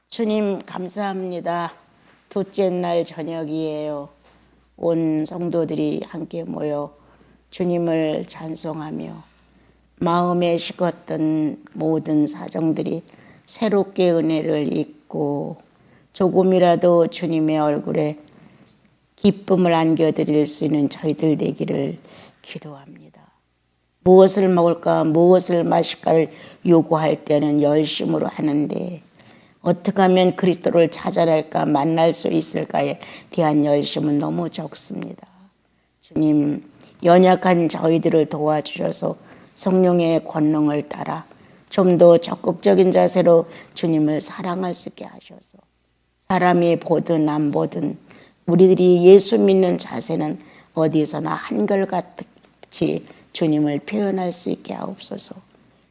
주님 감사합니다. 둘째 날 저녁이에요. 온 성도들이 함께 모여 주님을 찬송하며 마음에 식었던 모든 사정들이 새롭게 은혜를 잊고 조금이라도 주님의 얼굴에 기쁨을 안겨드릴 수 있는 저희들 되기를 기도합니다. 무엇을 먹을까 무엇을 마실까를 요구할 때는 열심으로 하는데 어떻게 하면 그리스도를 찾아낼까 만날 수 있을까에 대한 열심은 너무 적습니다. 주님, 연약한 저희들을 도와주셔서 성령의 권능을 따라 좀 더 적극적인 자세로 주님을 사랑할 수 있게 하셔서 사람이 보든 안 보든 우리들이 예수 믿는 자세는 어디서나 한결같이 주님을 표현할 수 있게 하옵소서.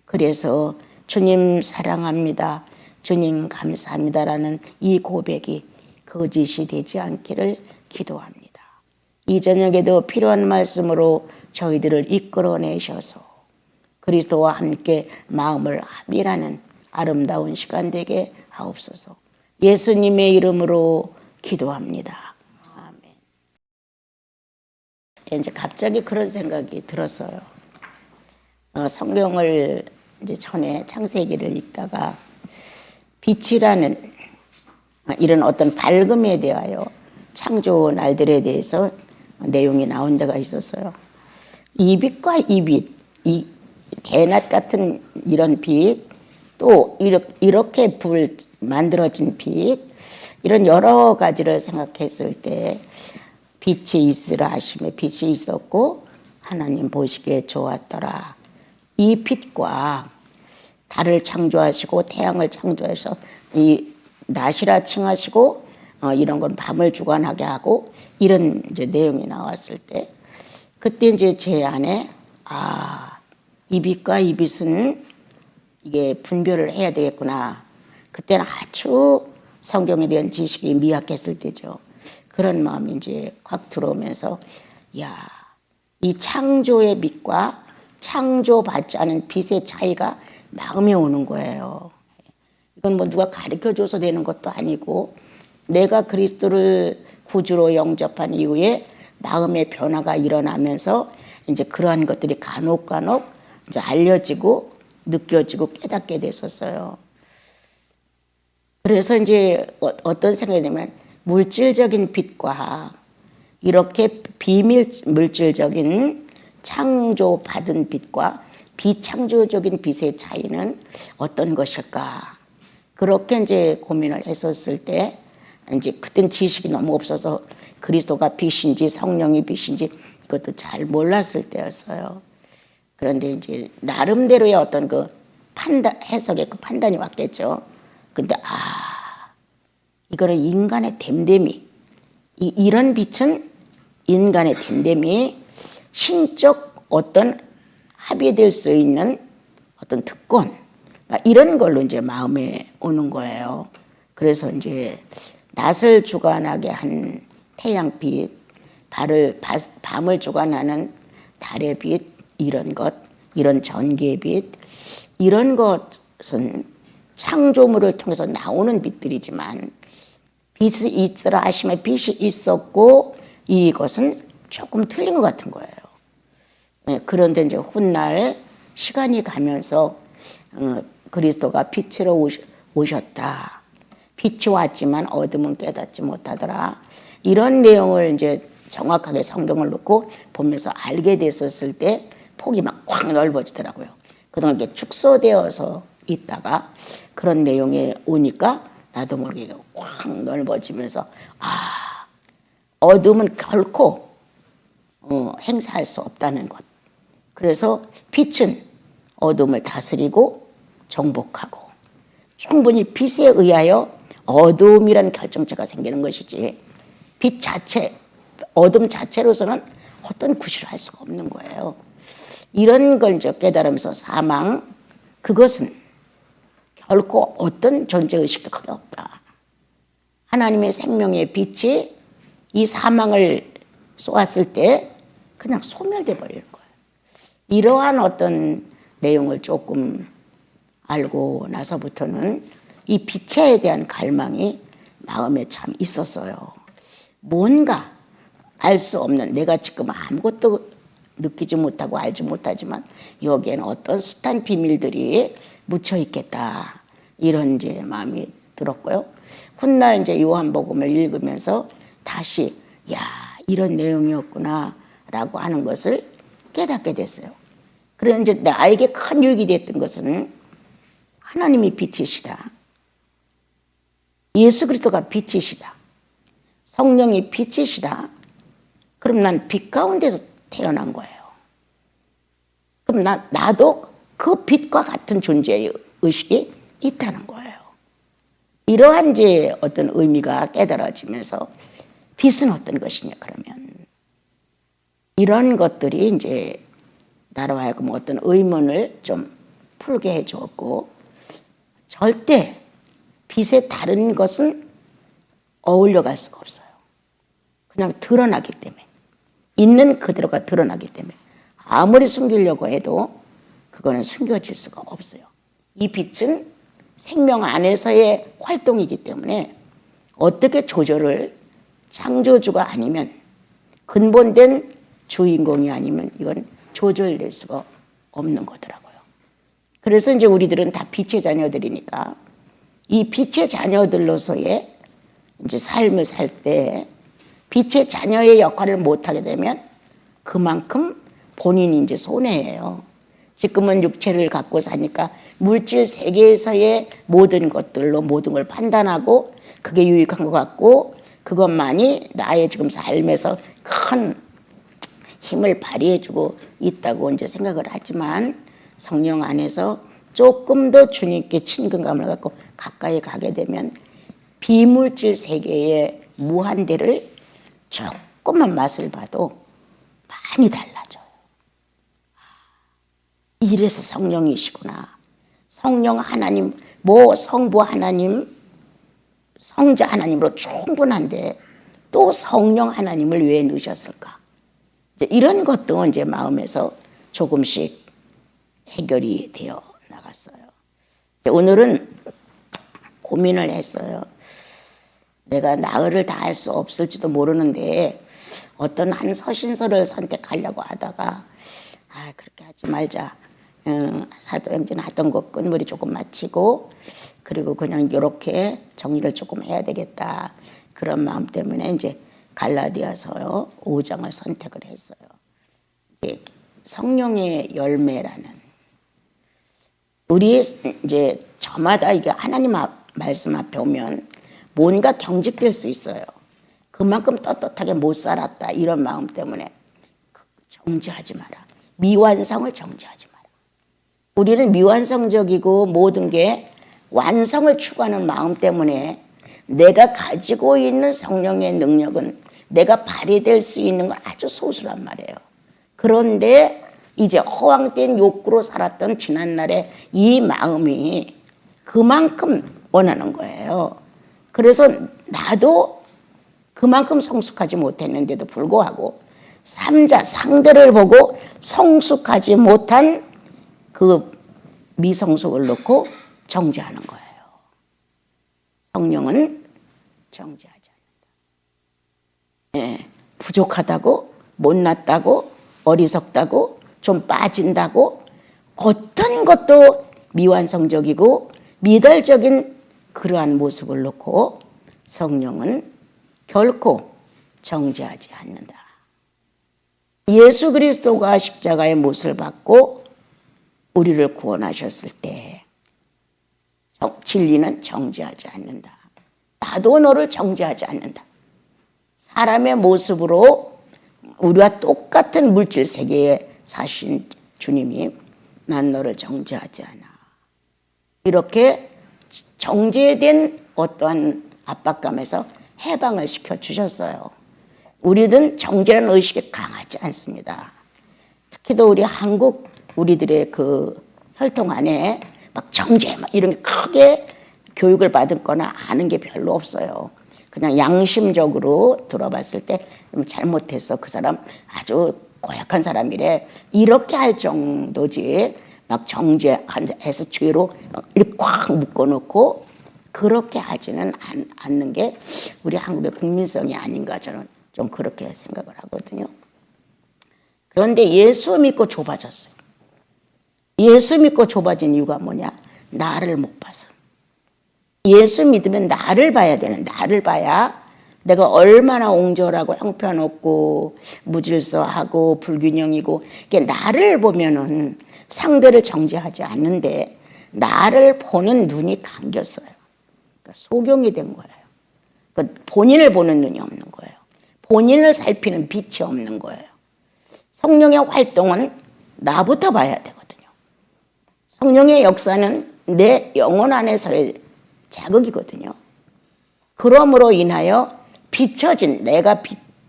그래서 주님 사랑합니다. 주님 감사합니다라는 이 고백이 거짓이 되지 않기를 기도합니다. 이 저녁에도 필요한 말씀으로 저희들을 이끌어내셔서 그리스도와 함께 마음을 합일하는 아름다운 시간 되게 하옵소서. 예수님의 이름으로 기도합니다. 아멘. 이제 갑자기 그런 생각이 들었어요. 성경을 이제 전에 창세기를 읽다가 빛이라는 이런 어떤 밝음에 대하여 창조 날들에 대해서 내용이 나온 데가 있었어요. 이 빛과 이 빛, 이 대낮 같은 이런 빛, 또 이렇게 만들어진 빛, 이런 여러 가지를 생각했을 때 빛이 있으라 하심에 빛이 있었고 하나님 보시기에 좋았더라. 이 빛과 달을 창조하시고 태양을 창조해서 이 낮이라 칭하시고 이런 건 밤을 주관하게 하고 이런 이제 내용이 나왔을 때 그때 이제 제 안에 이 빛과 이 빛은 이게 분별을 해야 되겠구나. 그때는 아주 성경에 대한 지식이 미약했을 때죠. 그런 마음이 이제 확 들어오면서 이 창조의 빛과 창조받지 않은 빛의 차이가 마음에 오는 거예요. 이건 뭐 누가 가르쳐줘서 되는 것도 아니고 내가 그리스도를 구주로 영접한 이후에 마음의 변화가 일어나면서 이제 그러한 것들이 간혹 이제 알려지고 느껴지고 깨닫게 됐었어요. 그래서 이제 어떤 생각이 들면 물질적인 빛과 이렇게 비물질적인 창조받은 빛과 비창조적인 빛의 차이는 어떤 것일까? 그렇게 이제 고민을 했었을 때, 이제 그땐 지식이 너무 없어서 그리스도가 빛인지 성령이 빛인지 그것도 잘 몰랐을 때였어요. 그런데 이제 나름대로의 어떤 그 해석의 그 판단이 왔겠죠. 근데 이거는 인간의 됨됨이, 이런 빛은 인간의 됨됨이, 신적 어떤 합의될 수 있는 어떤 특권 이런 걸로 이제 마음에 오는 거예요. 그래서 이제 낮을 주관하게 한 태양빛, 밤을 주관하는 달의 빛 이런 것, 이런 전개빛 이런 것은 창조물을 통해서 나오는 빛들이지만 빛이 있으라 하시면 빛이 있었고 이것은 조금 틀린 것 같은 거예요. 그런데 이제 훗날 시간이 가면서 그리스도가 빛으로 오셨다. 빛이 왔지만 어둠은 깨닫지 못하더라. 이런 내용을 이제 정확하게 성경을 놓고 보면서 알게 됐었을 때 폭이 막 확 넓어지더라고요. 그동안 이렇게 축소되어서 있다가 그런 내용이 오니까 나도 모르게 확 넓어지면서 어둠은 결코 행사할 수 없다는 것. 그래서 빛은 어둠을 다스리고 정복하고 충분히 빛에 의하여 어둠이라는 결정체가 생기는 것이지 빛 자체, 어둠 자체로서는 어떤 구실을 할 수가 없는 거예요. 이런 걸 이제 깨달으면서 사망, 그것은 결코 어떤 존재의식도 크게 없다. 하나님의 생명의 빛이 이 사망을 쏘았을 때 그냥 소멸돼 버리는 거예요. 이러한 어떤 내용을 조금 알고 나서부터는 이 빛에 대한 갈망이 마음에 참 있었어요. 뭔가 알 수 없는, 내가 지금 아무것도 느끼지 못하고 알지 못하지만 여기에는 어떤 숱한 비밀들이 묻혀 있겠다, 이런 이제 마음이 들었고요. 훗날 이제 요한복음을 읽으면서 다시 야, 이런 내용이었구나라고 하는 것을 깨닫게 됐어요. 그래서 이제 나에게 큰 유익이 됐던 것은 하나님이 빛이시다, 예수 그리스도가 빛이시다, 성령이 빛이시다. 그럼 난 빛 가운데서 태어난 거예요. 그럼 나도 그 빛과 같은 존재의 의식이 있다는 거예요. 이러한 이제 어떤 의미가 깨달아지면서 빛은 어떤 것이냐, 그러면 이런 것들이 이제 나로 하여금 어떤 의문을 좀 풀게 해주었고, 절대 빛에 다른 것은 어울려 갈 수가 없어요. 그냥 드러나기 때문에, 있는 그대로가 드러나기 때문에 아무리 숨기려고 해도 그거는 숨겨질 수가 없어요. 이 빛은 생명 안에서의 활동이기 때문에 어떻게 조절을, 창조주가 아니면, 근본된 주인공이 아니면 이건 조절될 수가 없는 거더라고요. 그래서 이제 우리들은 다 빛의 자녀들이니까 이 빛의 자녀들로서의 이제 삶을 살 때 빛의 자녀의 역할을 못하게 되면 그만큼 본인이 이제 손해예요. 지금은 육체를 갖고 사니까 물질 세계에서의 모든 것들로 모든 걸 판단하고 그게 유익한 것 같고 그것만이 나의 지금 삶에서 큰 힘을 발휘해주고 있다고 이제 생각을 하지만, 성령 안에서 조금 더 주님께 친근감을 갖고 가까이 가게 되면 비물질 세계의 무한대를 조금만 맛을 봐도 많이 달라져요. 이래서 성령이시구나. 성령 하나님, 성부 하나님, 성자 하나님으로 충분한데 또 성령 하나님을 왜 넣으셨을까? 이런 것도 이제 마음에서 조금씩 해결이 되어 나갔어요. 오늘은 고민을 했어요. 내가 나흘을 다 할 수 없을지도 모르는데 어떤 한 서신서를 선택하려고 하다가 그렇게 하지 말자. 사도행전 하던 것 끝머리 조금 마치고 그리고 그냥 이렇게 정리를 조금 해야 되겠다. 그런 마음 때문에 이제 갈라디아서 5장을 선택을 했어요. 성령의 열매라는, 우리 이제 저마다 이게 하나님 말씀 앞에 오면 뭔가 경직될 수 있어요. 그만큼 떳떳하게 못 살았다, 이런 마음 때문에 정죄하지 마라. 미완성을 정죄하지 마라. 우리는 미완성적이고 모든 게 완성을 추구하는 마음 때문에 내가 가지고 있는 성령의 능력은 내가 발휘될 수 있는 건 아주 소수란 말이에요. 그런데 이제 허황된 욕구로 살았던 지난날의 이 마음이 그만큼 원하는 거예요. 그래서 나도 그만큼 성숙하지 못했는데도 불구하고 삼자 상대를 보고 성숙하지 못한 그 미성숙을 놓고 정죄하는 거예요. 성령은 정죄하지 않는다. 부족하다고, 못났다고, 어리석다고, 좀 빠진다고, 어떤 것도 미완성적이고 미달적인 그러한 모습을 놓고 성령은 결코 정죄하지 않는다. 예수 그리스도가 십자가의 못을 받고 우리를 구원하셨을 때 진리는 정죄하지 않는다. 나도 너를 정죄하지 않는다. 사람의 모습으로 우리와 똑같은 물질 세계에 사신 주님이 난 너를 정죄하지 않아. 이렇게 정죄된 어떠한 압박감에서 해방을 시켜주셨어요. 우리는 정죄라는 의식이 강하지 않습니다. 특히도 우리 한국 우리들의 그 혈통 안에 막 정죄 막 이런 게 크게 교육을 받은 거나 아는 게 별로 없어요. 그냥 양심적으로 들어봤을 때 잘못해서 그 사람 아주 고약한 사람이래 이렇게 할 정도지, 막 정죄해서 죄로 막 이렇게 꽉 묶어놓고 그렇게 하지는 않는 게 우리 한국의 국민성이 아닌가 저는 좀 그렇게 생각을 하거든요. 그런데 예수 믿고 좁아졌어요. 예수 믿고 좁아진 이유가 뭐냐? 나를 못 봐서. 예수 믿으면 나를 봐야 되는, 나를 봐야 내가 얼마나 옹졸하고 형편없고 무질서하고 불균형이고, 이게 나를 보면은 상대를 정죄하지 않는데 나를 보는 눈이 감겼어요. 그러니까 소경이 된 거예요. 그러니까 본인을 보는 눈이 없는 거예요. 본인을 살피는 빛이 없는 거예요. 성령의 활동은 나부터 봐야 되거든요. 성령의 역사는 내 영혼 안에서의 자극이거든요. 그러므로 인하여 비춰진 내가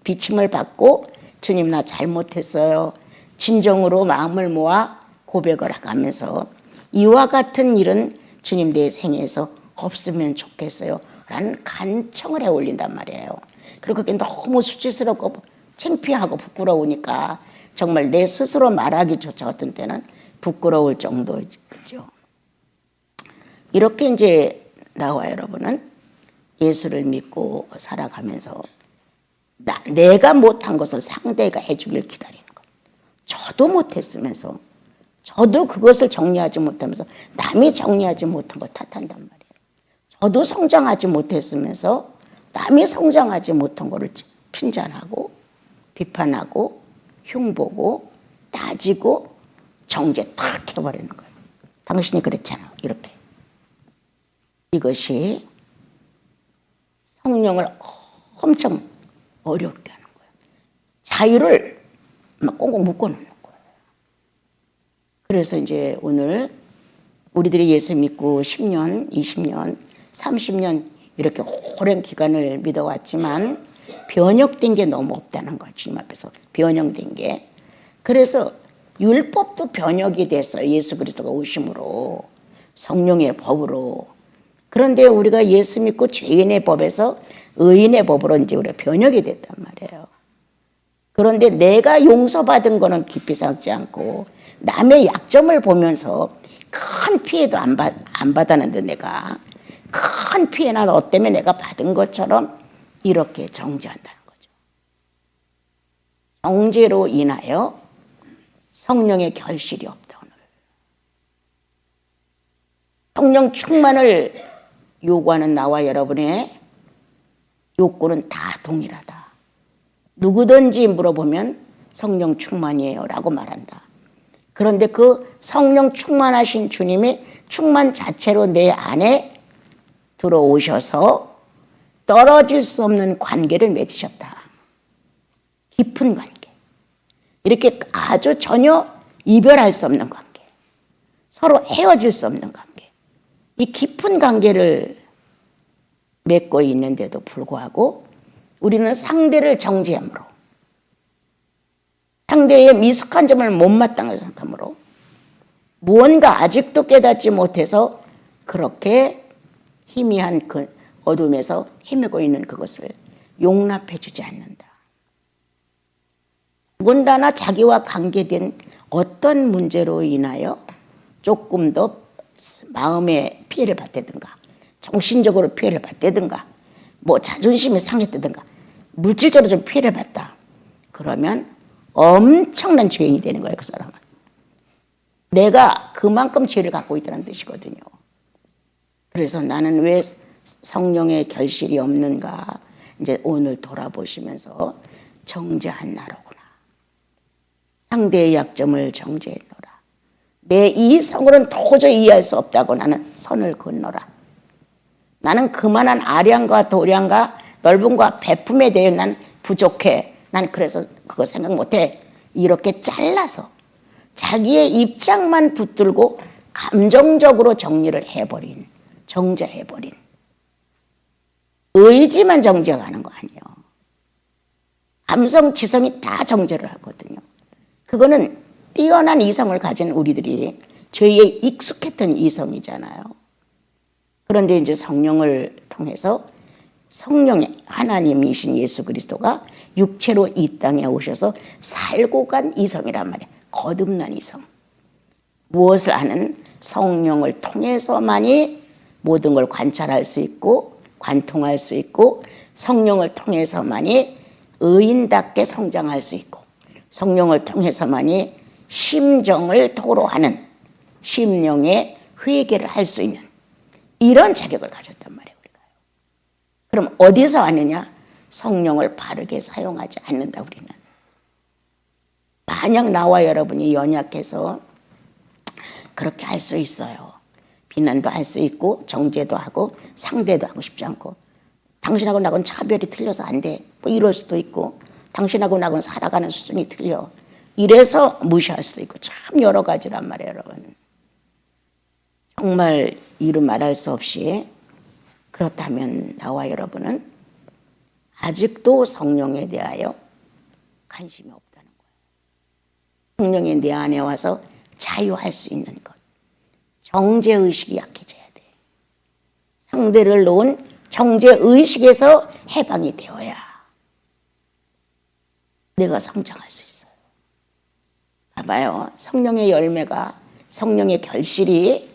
비침을 받고 주님 나 잘못했어요. 진정으로 마음을 모아 고백을 하면서 이와 같은 일은 주님 내 생에서 없으면 좋겠어요 라는 간청을 해 올린단 말이에요. 그리고 그게 너무 수치스럽고 창피하고 부끄러우니까 정말 내 스스로 말하기조차 어떤 때는 부끄러울 정도죠. 이렇게 이제 나와 여러분은 예수를 믿고 살아가면서 내가 못한 것을 상대가 해주길 기다리는 거예요. 저도 못했으면서 저도 그것을 정리하지 못하면서 남이 정리하지 못한 거 탓한단 말이에요. 저도 성장하지 못했으면서 남이 성장하지 못한 거를 핀잔하고 비판하고 흉보고 따지고 정죄 탁 해버리는 거예요. 당신이 그랬잖아 이렇게. 이것이 성령을 엄청 어렵게 하는 거예요. 자유를 막 꽁꽁 묶어놓는 거예요. 그래서 이제 오늘 우리들이 예수 믿고 10년, 20년, 30년 이렇게 오랜 기간을 믿어왔지만 변혁된 게 너무 없다는 거예요. 주님 앞에서 변형된 게. 그래서 율법도 변혁이 됐어요. 예수 그리스도가 오심으로, 성령의 법으로. 그런데 우리가 예수 믿고 죄인의 법에서 의인의 법으로 이제 우리가 변혁이 됐단 말이에요. 그런데 내가 용서받은 거는 깊이 생각지 않고 남의 약점을 보면서 큰 피해도 안 받았는데 내가 큰 피해나 너 때문에 내가 받은 것처럼 이렇게 정죄한다는 거죠. 정죄로 인하여 성령의 결실이 없다. 오늘 성령 충만을 요구하는 나와 여러분의 욕구는 다 동일하다. 누구든지 물어보면 성령 충만이에요 라고 말한다. 그런데 그 성령 충만하신 주님이 충만 자체로 내 안에 들어오셔서 떨어질 수 없는 관계를 맺으셨다. 깊은 관계. 이렇게 아주 전혀 이별할 수 없는 관계. 서로 헤어질 수 없는 관계. 이 깊은 관계를 맺고 있는데도 불구하고 우리는 상대를 정죄함으로, 상대의 미숙한 점을 못마땅하게 생각함으로 무언가 아직도 깨닫지 못해서 그렇게 희미한 그 어둠에서 헤매고 있는 그것을 용납해 주지 않는다. 더군다나 자기와 관계된 어떤 문제로 인하여 조금 더 마음의 피해를 받다든가 정신적으로 피해를 받다든가 뭐 자존심이 상했다든가 물질적으로 좀 피해를 받다. 그러면 엄청난 죄인이 되는 거예요. 그 사람은. 내가 그만큼 죄를 갖고 있다는 뜻이거든요. 그래서 나는 왜 성령의 결실이 없는가 이제 오늘 돌아보시면서 정죄한 나로구나. 상대의 약점을 정죄했노라. 내 이성으로는 도저히 이해할 수 없다고 나는 선을 긋노라. 나는 그만한 아량과 도량과 넓음과 베품에 대해 난 부족해. 난 그래서 그거 생각 못해. 이렇게 잘라서 자기의 입장만 붙들고 감정적으로 정리를 해버린, 정죄해버린. 의지만 정죄하는 거 아니에요. 감성, 지성이 다 정죄를 하거든요. 그거는 뛰어난 이성을 가진 우리들이 죄에 익숙했던 이성이잖아요. 그런데 이제 성령을 통해서 성령의 하나님이신 예수 그리스도가 육체로 이 땅에 오셔서 살고 간 이성이란 말이에요. 거듭난 이성. 무엇을 하는? 성령을 통해서만이 모든 걸 관찰할 수 있고 관통할 수 있고 성령을 통해서만이 의인답게 성장할 수 있고 성령을 통해서만이 심정을 토로하는 심령의 회개를 할 수 있는 이런 자격을 가졌단 말이에요. 우리가. 그럼 어디서 아느냐? 성령을 바르게 사용하지 않는다 우리는. 만약 나와 여러분이 연약해서 그렇게 할 수 있어요. 비난도 할 수 있고 정죄도 하고 상대도 하고 싶지 않고 당신하고 나하고는 차별이 틀려서 안 돼. 뭐 이럴 수도 있고 당신하고 나하고는 살아가는 수준이 틀려. 이래서 무시할 수도 있고 참 여러 가지란 말이에요. 여러분. 정말 이루 말할 수 없이 그렇다면 나와 여러분은 아직도 성령에 대하여 관심이 없다는 거예요. 성령이 내 안에 와서 자유할 수 있는 것. 정죄의식이 약해져야 돼. 상대를 놓은 정죄의식에서 해방이 되어야 내가 성장할 수 있어요. 봐봐요. 성령의 열매가 성령의 결실이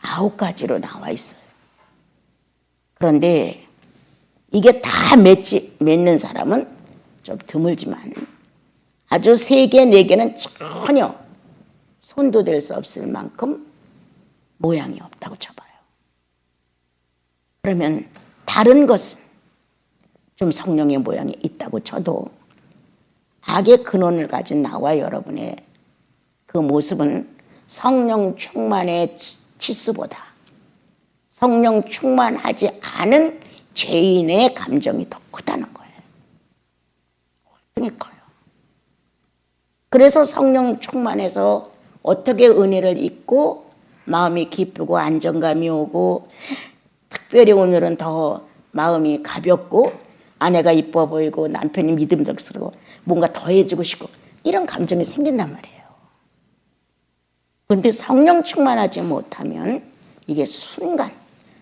9가지로 나와 있어요. 그런데 이게 다 맺는 사람은 좀 드물지만 아주 3개, 4개는 전혀 손도 댈 수 없을 만큼 모양이 없다고 쳐봐요. 그러면 다른 것은 좀 성령의 모양이 있다고 쳐도 악의 근원을 가진 나와 여러분의 그 모습은 성령 충만의 치수보다 성령 충만하지 않은 죄인의 감정이 더 크다는 거예요. 훨씬 커요. 그래서 성령 충만해서 어떻게 은혜를 잊고 마음이 기쁘고 안정감이 오고 특별히 오늘은 더 마음이 가볍고 아내가 이뻐 보이고 남편이 믿음직스러워 뭔가 더 해주고 싶고 이런 감정이 생긴단 말이에요. 그런데 성령 충만하지 못하면 이게 순간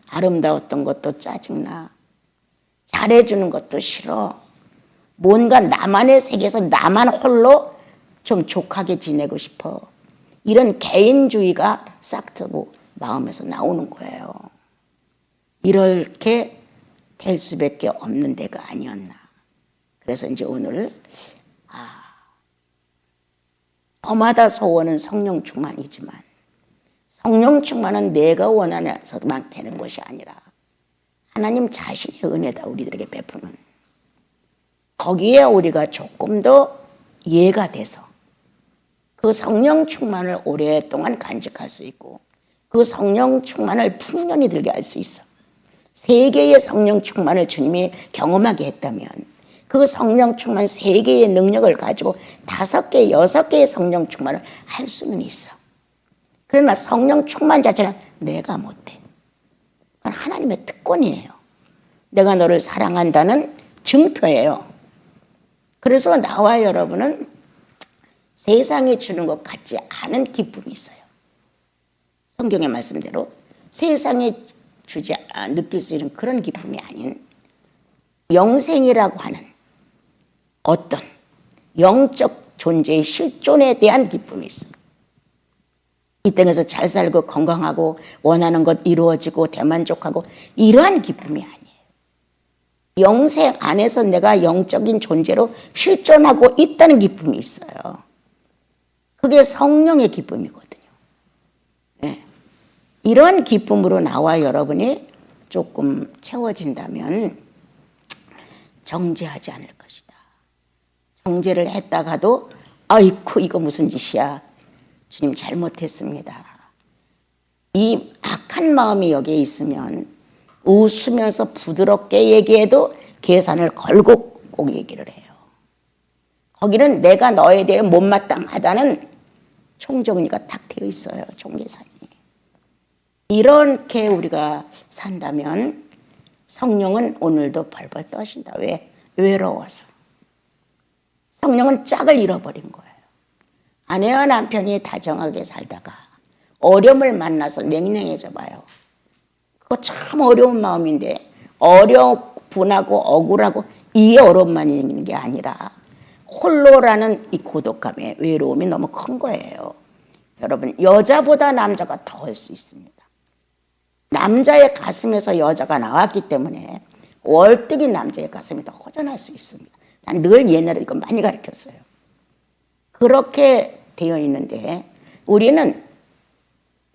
아름다웠던 것도 짜증나 잘해주는 것도 싫어 뭔가 나만의 세계에서 나만 홀로 좀 족하게 지내고 싶어 이런 개인주의가 싹 트고 마음에서 나오는 거예요. 이렇게 될 수밖에 없는 데가 아니었나. 그래서 이제 오늘 저마다 소원은 성령 충만이지만 성령 충만은 내가 원하면서만 되는 것이 아니라 하나님 자신의 은혜다 우리들에게 베푸는. 거기에 우리가 조금 더 이해가 돼서 그 성령 충만을 오랫동안 간직할 수 있고 그 성령 충만을 풍년이 들게 할 수 있어. 3개의 성령 충만을 주님이 경험하게 했다면 그 성령 충만 3개의 능력을 가지고 5개, 6개의 성령 충만을 할 수는 있어. 그러나 성령 충만 자체는 내가 못해. 그건 하나님의 특권이에요. 내가 너를 사랑한다는 증표예요. 그래서 나와 여러분은 세상이 주는 것 같지 않은 기쁨이 있어요. 성경의 말씀대로 세상이 느낄 수 있는 그런 기쁨이 아닌 영생이라고 하는 어떤 영적 존재의 실존에 대한 기쁨이 있어요. 이 땅에서 잘 살고 건강하고 원하는 것 이루어지고 대만족하고 이러한 기쁨이 아니에요. 영생 안에서 내가 영적인 존재로 실존하고 있다는 기쁨이 있어요. 그게 성령의 기쁨이거든요. 네. 이런 기쁨으로 나와 여러분이 조금 채워진다면 정죄하지 않을 것이다. 정죄를 했다가도 아이쿠 이거 무슨 짓이야. 주님 잘못했습니다. 이 악한 마음이 여기에 있으면 웃으면서 부드럽게 얘기해도 계산을 걸고 꼭 얘기를 해요. 거기는 내가 너에 대해 못마땅하다는 총정리가 딱 되어 있어요. 총계산이. 이렇게 우리가 산다면 성령은 오늘도 벌벌 떠신다. 왜? 외로워서. 성령은 짝을 잃어버린 거예요. 아내와 남편이 다정하게 살다가 어려움을 만나서 냉랭해져 봐요. 그거 참 어려운 마음인데 분하고 억울하고 이 어려움만 있는 게 아니라 홀로라는 이 고독감의 외로움이 너무 큰 거예요. 여러분 여자보다 남자가 더 할 수 있습니다. 남자의 가슴에서 여자가 나왔기 때문에 월등히 남자의 가슴이 더 허전할 수 있습니다. 난 늘 옛날에 이거 많이 가르쳤어요. 그렇게 되어 있는데 우리는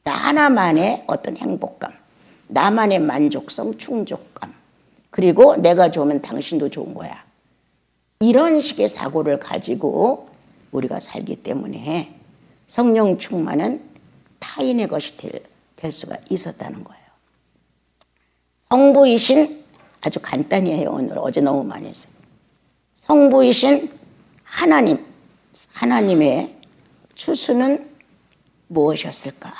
나만의 어떤 행복감, 나만의 만족성, 충족감, 그리고 내가 좋으면 당신도 좋은 거야. 이런 식의 사고를 가지고 우리가 살기 때문에 성령 충만은 타인의 것이 될 수가 있었다는 거예요. 성부이신, 아주 간단히 해요. 오늘 어제 너무 많이 했어요. 성부이신 하나님의 추수는 무엇이었을까?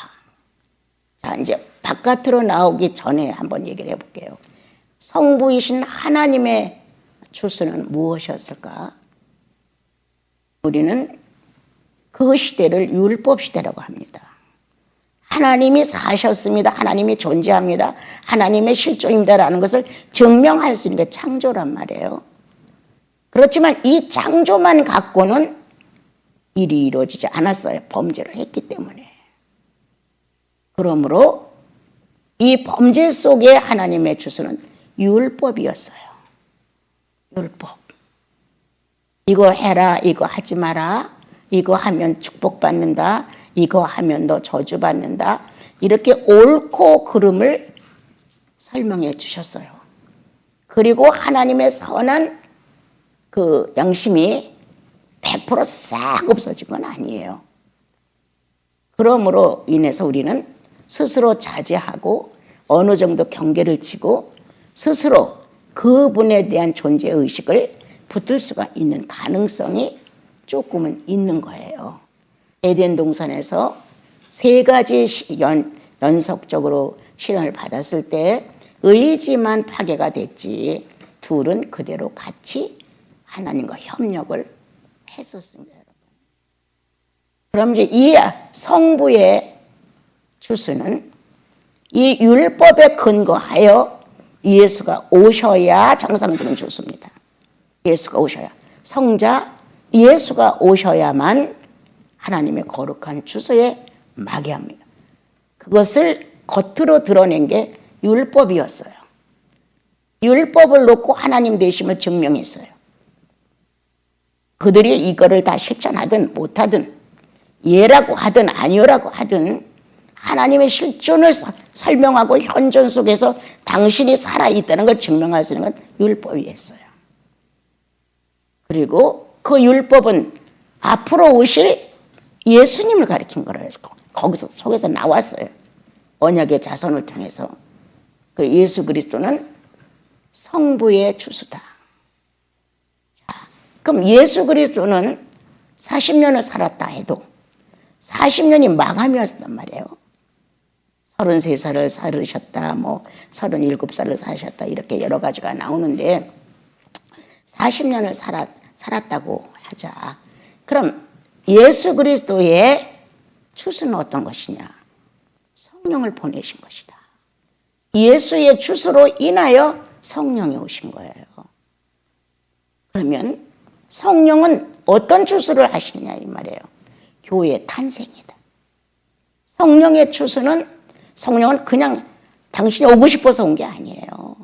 자, 이제 바깥으로 나오기 전에 한번 얘기를 해볼게요. 성부이신 하나님의 추수는 무엇이었을까? 우리는 그 시대를 율법 시대라고 합니다. 하나님이 사셨습니다. 하나님이 존재합니다. 하나님의 실존입니다라는 것을 증명할 수 있는 게 창조란 말이에요. 그렇지만 이 창조만 갖고는 일이 이루어지지 않았어요. 범죄를 했기 때문에. 그러므로 이 범죄 속에 하나님의 추수는 율법이었어요. 율법. 이거 해라, 이거 하지 마라, 이거 하면 축복받는다, 이거 하면 너 저주받는다, 이렇게 옳고 그름을 설명해 주셨어요. 그리고 하나님의 선한 그 양심이 100% 싹 없어진 건 아니에요. 그러므로 인해서 우리는 스스로 자제하고 어느 정도 경계를 치고 스스로 그분에 대한 존재의식을 붙들 수가 있는 가능성이 조금은 있는 거예요. 에덴 동산에서 3가지 연속적으로 시련을 받았을 때 의지만 파괴가 됐지 둘은 그대로 같이 하나님과 협력을 했었습니다. 그럼 이제 이 성부의 추수는 이 율법에 근거하여 예수가 오셔야 정상적인 추수입니다. 예수가 오셔야, 성자 예수가 오셔야만 하나님의 거룩한 추수에 막이합니다. 그것을 겉으로 드러낸 게 율법이었어요. 율법을 놓고 하나님 되심을 증명했어요. 그들이 이거를 다 실천하든 못하든 예라고 하든 아니오라고 하든 하나님의 실존을 설명하고 현존 속에서 당신이 살아있다는 걸 증명할 수 있는 건 율법이었어요. 그리고 그 율법은 앞으로 오실 예수님을 가리킨 거라서 거기서 속에서 나왔어요. 언약의 자손을 통해서. 그 예수 그리스도는 성부의 추수다. 자, 그럼 예수 그리스도는 40년을 살았다 해도 40년이 마감이었단 말이에요. 33살을 살으셨다, 37살을 사셨다, 이렇게 여러 가지가 나오는데 40년을 살았다고 하자. 그럼 예수 그리스도의 추수는 어떤 것이냐? 성령을 보내신 것이다. 예수의 추수로 인하여 성령이 오신 거예요. 그러면 성령은 어떤 추수를 하시느냐 이 말이에요. 교회의 탄생이다. 성령의 추수는, 성령은 그냥 당신이 오고 싶어서 온 게 아니에요.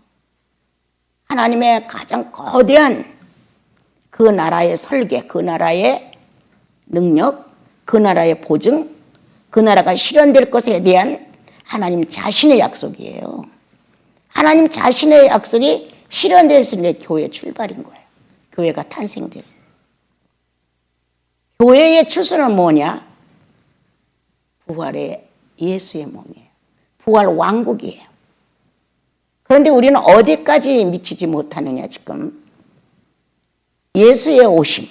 하나님의 가장 거대한 그 나라의 설계, 그 나라의 능력, 그 나라의 보증, 그 나라가 실현될 것에 대한 하나님 자신의 약속이에요. 하나님 자신의 약속이 실현될 수 있는 게 교회의 출발인 거예요. 교회가 탄생됐어요. 교회의 추수는 뭐냐? 부활의 예수의 몸이에요. 부활 왕국이에요. 그런데 우리는 어디까지 미치지 못하느냐 지금. 예수의 오심,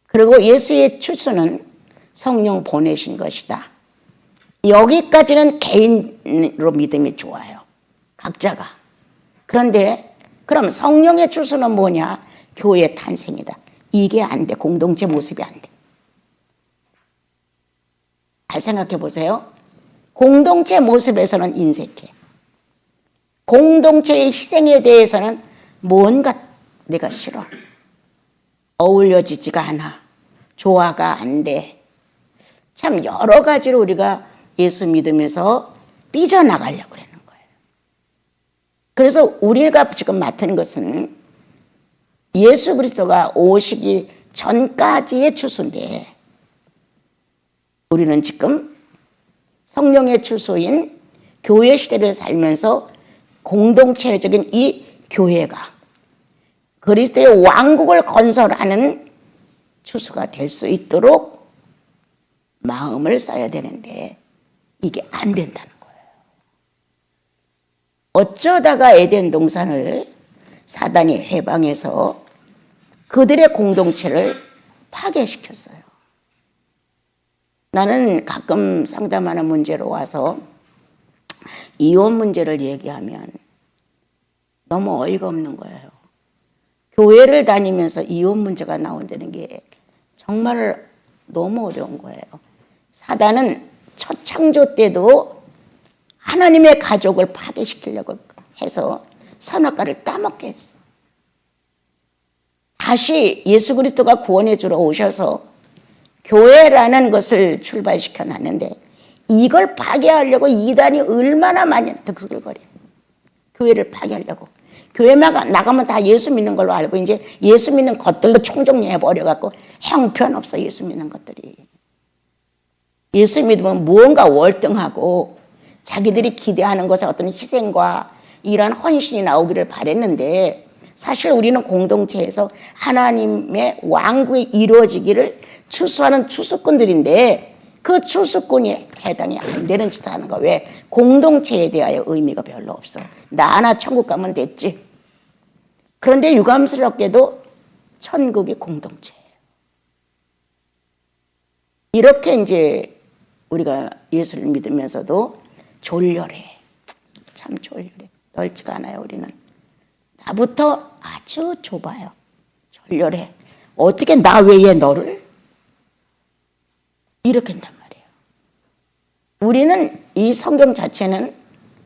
그리고 예수의 추수는 성령 보내신 것이다. 여기까지는 개인으로 믿음이 좋아요. 각자가. 그런데 그럼 성령의 추수는 뭐냐? 교회의 탄생이다. 이게 안 돼. 공동체 모습이 안 돼. 잘 생각해 보세요. 공동체 모습에서는 인색해. 공동체의 희생에 대해서는 뭔가 내가 싫어. 어울려지지가 않아. 조화가 안 돼. 참 여러 가지로 우리가 예수 믿으면서 삐져나가려고 그러는 거예요. 그래서 우리가 지금 맡은 것은 예수 그리스도가 오시기 전까지의 추수인데, 우리는 지금 성령의 추수인 교회 시대를 살면서 공동체적인 이 교회가 그리스도의 왕국을 건설하는 추수가 될 수 있도록 마음을 써야 되는데 이게 안 된다는 거예요. 어쩌다가 에덴 동산을 사단이 해방해서 그들의 공동체를 파괴시켰어요. 나는 가끔 상담하는 문제로 와서 이혼 문제를 얘기하면 너무 어이가 없는 거예요. 교회를 다니면서 이혼 문제가 나온다는 게 정말 너무 어려운 거예요. 사단은 첫 창조 때도 하나님의 가족을 파괴시키려고 해서 선악과를 따먹게 했어. 다시 예수 그리스도가 구원해 주러 오셔서 교회라는 것을 출발시켜 놨는데 이걸 파괴하려고 이단이 얼마나 많이 득실거려요. 교회를 파괴하려고. 교회만 나가면 다 예수 믿는 걸로 알고 이제 예수 믿는 것들도 총정리해버려갖고 형편없어. 예수 믿는 것들이. 예수 믿으면 무언가 월등하고 자기들이 기대하는 것에 어떤 희생과 이러한 헌신이 나오기를 바랬는데, 사실 우리는 공동체에서 하나님의 왕국이 이루어지기를 추수하는 추수꾼들인데 그 추수꾼이 해당이 안 되는 짓을 하는 거. 왜? 공동체에 대하여 의미가 별로 없어. 나 하나 천국 가면 됐지. 그런데 유감스럽게도 천국이 공동체예요. 이렇게 이제 우리가 예수를 믿으면서도 졸렬해. 참 졸렬해. 넓지가 않아요. 우리는. 나부터 아주 좁아요. 졸렬해. 어떻게 나 외에 너를? 이렇게 한단 말이에요. 우리는 이 성경 자체는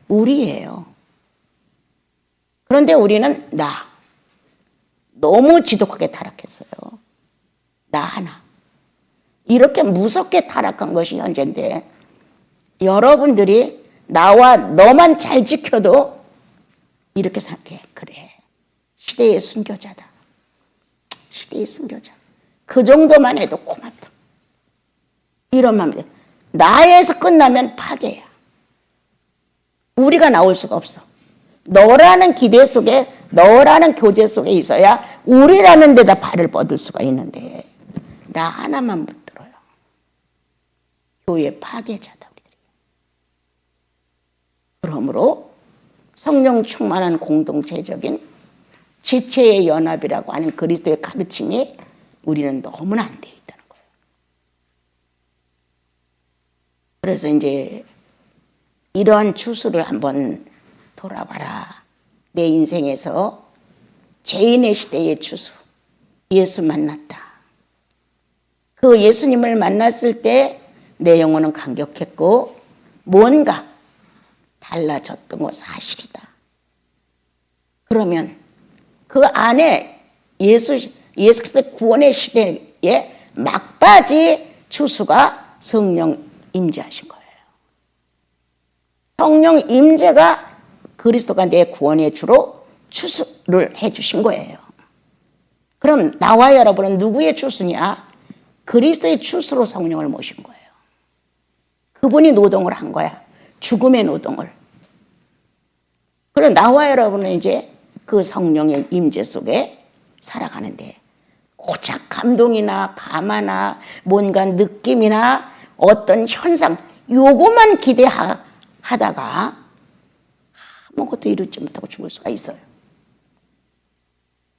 우리예요. 그런데 우리는 나. 너무 지독하게 타락했어요. 나 하나. 이렇게 무섭게 타락한 것이 현재인데, 여러분들이 나와 너만 잘 지켜도 이렇게 생각해. 그래. 시대의 순교자다. 시대의 순교자. 그 정도만 해도 고맙다. 이런 마음이 돼. 나에서 끝나면 파괴야. 우리가 나올 수가 없어. 너라는 기대 속에, 너라는 교제 속에 있어야 우리라는 데다 발을 뻗을 수가 있는데 나 하나만 붙들어요. 교회 파괴자다. 우리들이. 그러므로 성령 충만한 공동체적인 지체의 연합이라고 하는 그리스도의 가르침이 우리는 너무나 안 되어 있다는 거예요. 그래서 이제 이러한 추수를 한번 돌아봐라. 내 인생에서 죄인의 시대의 추수, 예수 만났다. 그 예수님을 만났을 때 내 영혼은 감격했고 뭔가 달라졌던 거 사실이다. 그러면 그 안에 예수 그리스도의 구원의 시대에 막바지 추수가 성령 임재하신 거예요. 성령 임재가 그리스도가 내 구원의 주로 추수를 해주신 거예요. 그럼 나와 여러분은 누구의 추수냐? 그리스도의 추수로 성령을 모신 거예요. 그분이 노동을 한 거야. 죽음의 노동을. 그럼 나와 여러분은 이제 그 성령의 임재 속에 살아가는데 고작 감동이나 감화나 뭔가 느낌이나 어떤 현상 요것만 기대하다가 아무것도 이루지 못하고 죽을 수가 있어요.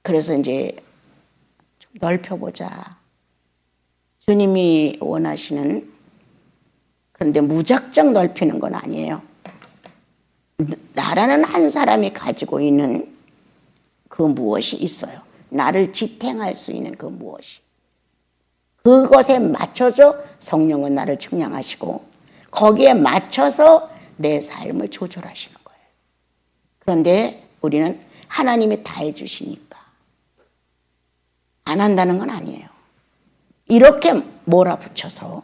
그래서 이제 좀 넓혀보자. 주님이 원하시는, 그런데 무작정 넓히는 건 아니에요. 나라는 한 사람이 가지고 있는 그 무엇이 있어요. 나를 지탱할 수 있는 그 무엇이. 그것에 맞춰서 성령은 나를 측량하시고 거기에 맞춰서 내 삶을 조절하시는 거예요. 그런데 우리는 하나님이 다 해주시니까 안 한다는 건 아니에요. 이렇게 몰아붙여서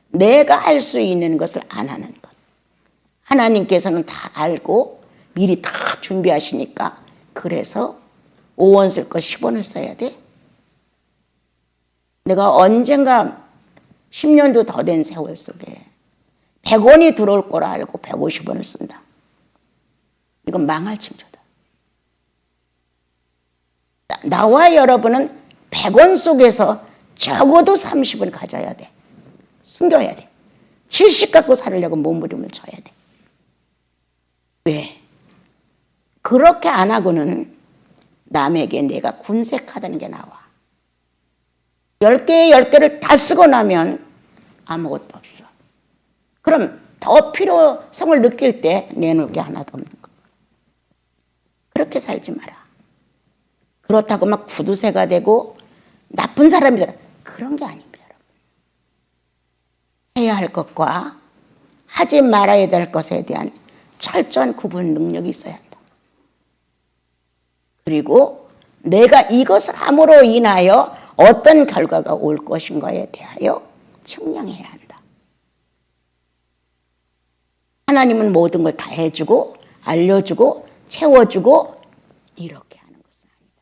내가 할 수 있는 것을 안 하는 것. 하나님께서는 다 알고 미리 다 준비하시니까 그래서 5원 쓸 거 10원을 써야 돼. 내가 언젠가 10년도 더 된 세월 속에 100원이 들어올 걸 알고 150원을 쓴다. 이건 망할 징조다. 나와 여러분은 100원 속에서 적어도 30을 가져야 돼. 숨겨야 돼. 70 갖고 살려고 몸부림을 쳐야 돼. 왜? 그렇게 안 하고는 남에게 내가 군색하다는 게 나와. 10개의 10개를 다 쓰고 나면 아무것도 없어. 그럼 더 필요성을 느낄 때 내놓을 게 하나도 없는 거. 그렇게 살지 마라. 그렇다고 막 구두쇠가 되고 나쁜 사람이다. 그런 게 아닙니다. 여러분. 해야 할 것과 하지 말아야 될 것에 대한 철저한 구분 능력이 있어야 한다. 그리고 내가 이것을 함으로 인하여 어떤 결과가 올 것인가에 대하여 측량해야 한다. 하나님은 모든 걸 다 해주고 알려주고 채워주고 이렇게 하는 것은 아니다.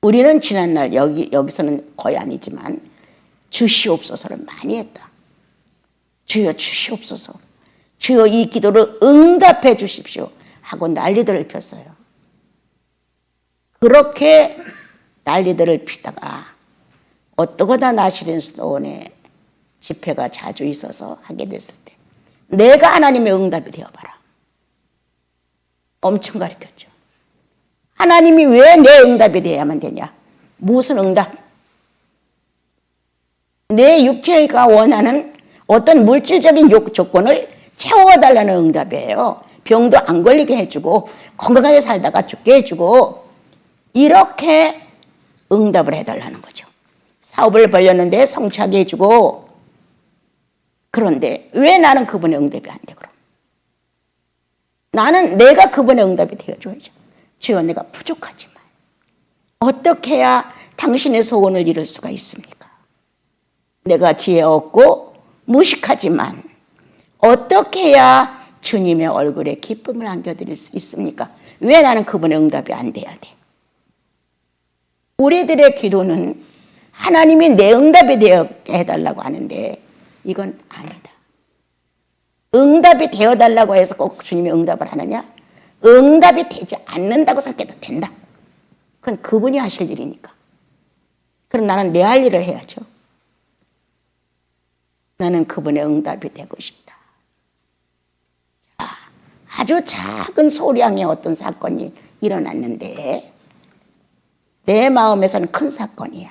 우리는 지난날 여기서는 거의 아니지만 주시옵소서를 많이 했다. 주여 주시옵소서. 주여 이 기도를 응답해 주십시오. 하고 난리들을 폈어요. 그렇게 난리들을 피다가 어떠거나 나시린스도원에 집회가 자주 있어서 하게 됐을 때 내가 하나님의 응답이 되어봐라. 엄청 가르쳤죠. 하나님이 왜 내 응답이 되어야만 되냐? 무슨 응답? 내 육체가 원하는 어떤 물질적인 조건을 채워달라는 응답이에요. 병도 안 걸리게 해주고 건강하게 살다가 죽게 해주고 이렇게 응답을 해달라는 거죠. 사업을 벌렸는데 성취하게 해주고 그런데 왜 나는 그분의 응답이 안 돼 그럼? 나는 내가 그분의 응답이 되어줘야죠. 주여 내가 부족하지만 어떻게 해야 당신의 소원을 이룰 수가 있습니까? 내가 지혜 없고 무식하지만 어떻게 해야 주님의 얼굴에 기쁨을 안겨드릴 수 있습니까? 왜 나는 그분의 응답이 안 돼야 돼? 우리들의 기도는 하나님이 내 응답이 되게 해달라고 하는데 이건 아니다. 응답이 되어달라고 해서 꼭 주님이 응답을 하느냐? 응답이 되지 않는다고 생각해도 된다. 그건 그분이 하실 일이니까. 그럼 나는 내 할 일을 해야죠. 나는 그분의 응답이 되고 싶다. 아주 작은 소량의 어떤 사건이 일어났는데 내 마음에서는 큰 사건이야.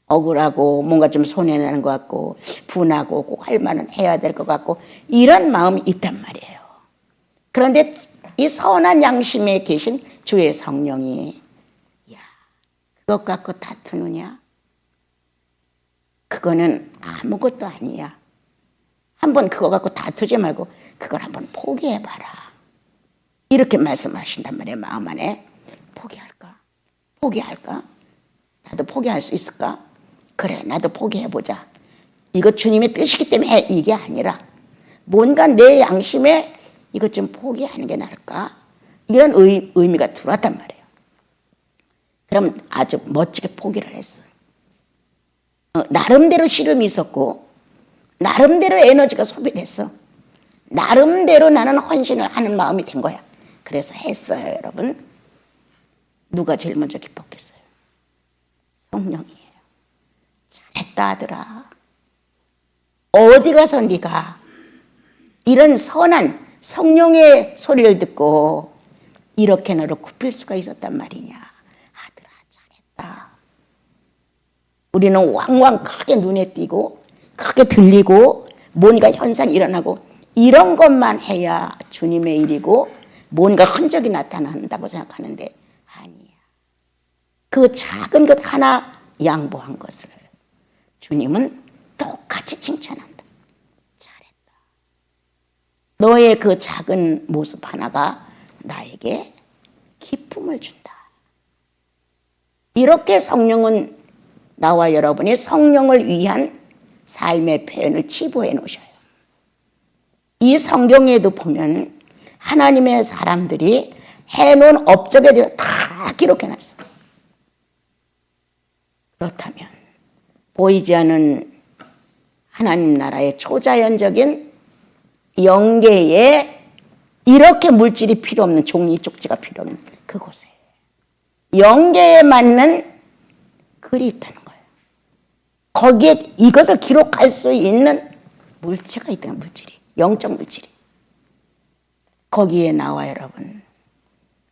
억울하고 뭔가 좀 손해나는 것 같고 분하고 꼭 할 말은 해야 될 것 같고 이런 마음이 있단 말이에요. 그런데 이 선한 양심에 계신 주의 성령이 야, 그것 갖고 다투느냐? 그거는 아무것도 아니야. 한번 그거 갖고 다투지 말고 그걸 한번 포기해봐라. 이렇게 말씀하신단 말이에요. 마음 안에. 포기할까? 포기할까? 나도 포기할 수 있을까? 그래 나도 포기해보자. 이거 주님의 뜻이기 때문에 해. 이게 아니라 뭔가 내 양심에 이것 좀 포기하는 게 나을까? 이런 의미가 들어왔단 말이에요. 그럼 아주 멋지게 포기를 했어. 나름대로 시름이 있었고 나름대로 에너지가 소비됐어. 나름대로 나는 헌신을 하는 마음이 된 거야. 그래서 했어요. 여러분. 누가 제일 먼저 기뻤겠어요? 성령이에요. 잘했다 아들아. 어디 가서 네가 이런 선한 성령의 소리를 듣고 이렇게 너를 굽힐 수가 있었단 말이냐. 아들아 잘했다. 우리는 왕왕 크게 눈에 띄고 크게 들리고 뭔가 현상이 일어나고 이런 것만 해야 주님의 일이고 뭔가 흔적이 나타난다고 생각하는데 아니야. 그 작은 것 하나 양보한 것을 주님은 똑같이 칭찬한다. 잘했다. 너의 그 작은 모습 하나가 나에게 기쁨을 준다. 이렇게 성령은 나와 여러분이 성령을 위한 삶의 표현을 치부해 놓으셔요. 이 성경에도 보면 하나님의 사람들이 해놓은 업적에 대해서 다 기록해 놨어요. 그렇다면 보이지 않는 하나님 나라의 초자연적인 영계에 이렇게 물질이 필요 없는 종이 쪽지가 필요 없는 그곳에 영계에 맞는 글이 있다는 거예요. 거기에 이것을 기록할 수 있는 물체가 있다는 물질이, 영적 물질이. 거기에 나와 여러분.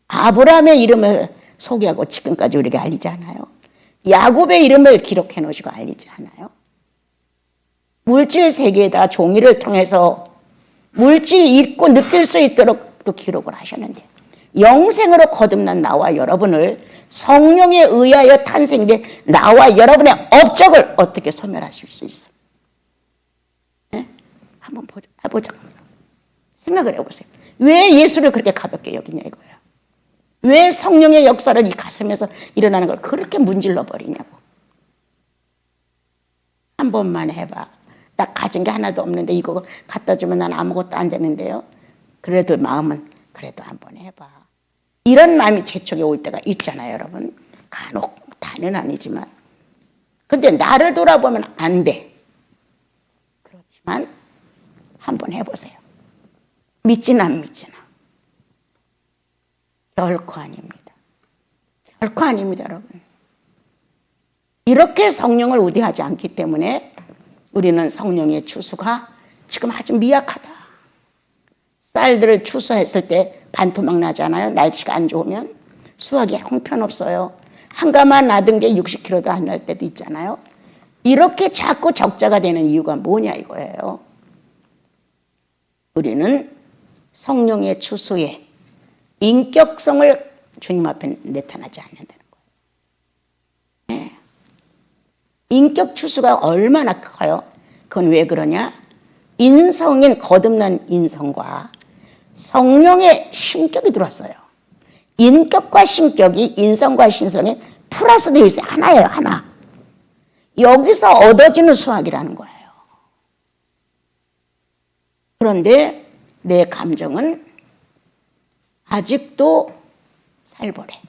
아브라함의 이름을 소개하고 지금까지 우리에게 알리지 않아요? 야곱의 이름을 기록해 놓으시고 알리지 않아요? 물질 세계에다 종이를 통해서 물질이 있고 느낄 수 있도록 또 기록을 하셨는데 영생으로 거듭난 나와 여러분을 성령에 의하여 탄생된 나와 여러분의 업적을 어떻게 소멸하실 수 있어? 네? 한번 해보자. 생각을 해보세요. 왜 예수를 그렇게 가볍게 여기냐 이거예요. 왜 성령의 역사를 이 가슴에서 일어나는 걸 그렇게 문질러 버리냐고. 한 번만 해봐. 나 가진 게 하나도 없는데 이거 갖다 주면 난 아무것도 안 되는데요. 그래도 마음은 그래도 한번 해봐. 이런 마음이 제 쪽에 올 때가 있잖아요, 여러분. 간혹 다는 아니지만. 근데 나를 돌아보면 안 돼. 그렇지만 한번 해보세요. 믿지나 안 믿지나. 결코 아닙니다. 결코 아닙니다, 여러분. 이렇게 성령을 우대하지 않기 때문에 우리는 성령의 추수가 지금 아주 미약하다. 쌀들을 추수했을 때 반토막 나잖아요. 날씨가 안 좋으면 수확이 형편없어요. 한 가마 놔둔 게 60kg도 안 날 때도 있잖아요. 이렇게 자꾸 적자가 되는 이유가 뭐냐 이거예요. 우리는 성령의 추수에 인격성을 주님 앞에 나타나지 않는다는 거예요. 네. 인격 추수가 얼마나 커요? 그건 왜 그러냐? 인성인 거듭난 인성과 성령의 신격이 들어왔어요. 인격과 신격이 인성과 신성에 플러스 되어 있어요. 하나예요, 하나. 여기서 얻어지는 수확이라는 거예요. 그런데 내 감정은 아직도 살벌해.